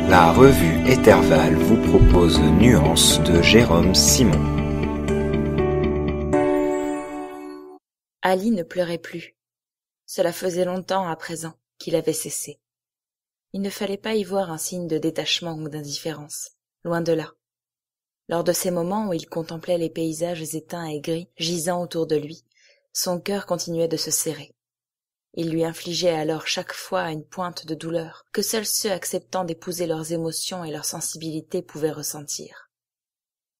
La revue Éterval vous propose Nuances de Jérôme Simon. Ali ne pleurait plus. Cela faisait longtemps à présent qu'il avait cessé. Il ne fallait pas y voir un signe de détachement ou d'indifférence, loin de là. Lors de ces moments où il contemplait les paysages éteints et gris gisant autour de lui, son cœur continuait de se serrer. Il lui infligeait alors chaque fois une pointe de douleur que seuls ceux acceptant d'épouser leurs émotions et leur sensibilité pouvaient ressentir.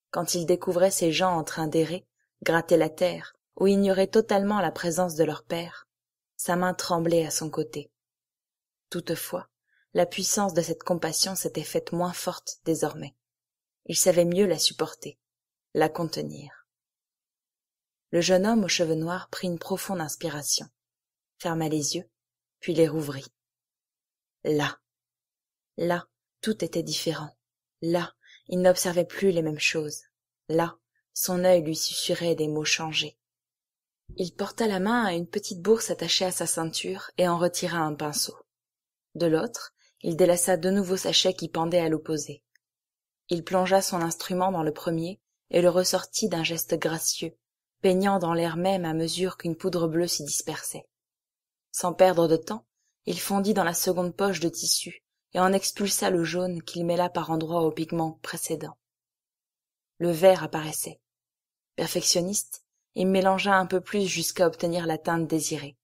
Quand il découvrait ces gens en train d'errer, gratter la terre, ou ignorer totalement la présence de leur père, sa main tremblait à son côté. Toutefois, la puissance de cette compassion s'était faite moins forte désormais. Il savait mieux la supporter, la contenir. Le jeune homme aux cheveux noirs prit une profonde inspiration, ferma les yeux, puis les rouvrit. Là, tout était différent. Là, il n'observait plus les mêmes choses. Là, son œil lui susurrait des mots changés. Il porta la main à une petite bourse attachée à sa ceinture et en retira un pinceau. De l'autre, il délaça deux nouveaux sachets qui pendaient à l'opposé. Il plongea son instrument dans le premier et le ressortit d'un geste gracieux, peignant dans l'air même à mesure qu'une poudre bleue s'y dispersait. Sans perdre de temps, il fondit dans la seconde poche de tissu et en expulsa le jaune qu'il mêla par endroits au pigment précédent. Le vert apparaissait. Perfectionniste, il mélangea un peu plus jusqu'à obtenir la teinte désirée.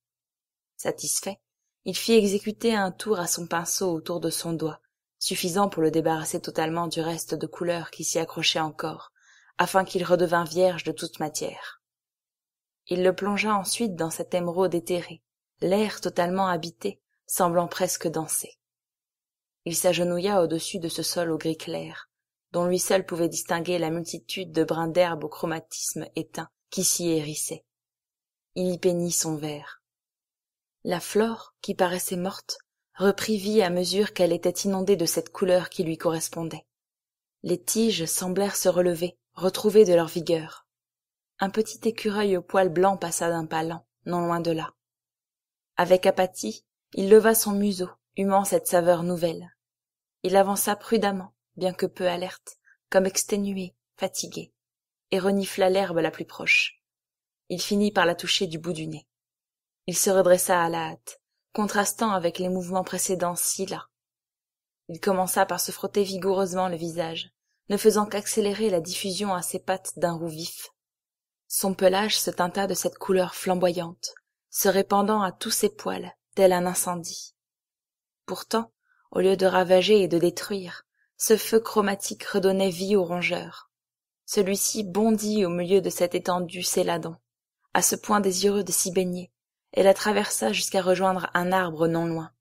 Satisfait, il fit exécuter un tour à son pinceau autour de son doigt, suffisant pour le débarrasser totalement du reste de couleur qui s'y accrochait encore, afin qu'il redevînt vierge de toute matière. Il le plongea ensuite dans cet émeraude éthéré, l'air totalement habité, semblant presque danser. Il s'agenouilla au-dessus de ce sol au gris clair, dont lui seul pouvait distinguer la multitude de brins d'herbe au chromatisme éteint qui s'y hérissaient. Il y peignit son verre. La flore, qui paraissait morte, reprit vie à mesure qu'elle était inondée de cette couleur qui lui correspondait. Les tiges semblèrent se relever, retrouver de leur vigueur. Un petit écureuil au poil blanc passa d'un pas lent, non loin de là. Avec apathie, il leva son museau, humant cette saveur nouvelle. Il avança prudemment, bien que peu alerte, comme exténué, fatigué, et renifla l'herbe la plus proche. Il finit par la toucher du bout du nez. Il se redressa à la hâte, contrastant avec les mouvements précédents si las. Il commença par se frotter vigoureusement le visage, ne faisant qu'accélérer la diffusion à ses pattes d'un roux vif. Son pelage se teinta de cette couleur flamboyante, se répandant à tous ses poils, tel un incendie. Pourtant, au lieu de ravager et de détruire, ce feu chromatique redonnait vie au rongeur. Celui-ci bondit au milieu de cette étendue céladon, à ce point désireux de s'y baigner, et la traversa jusqu'à rejoindre un arbre non loin.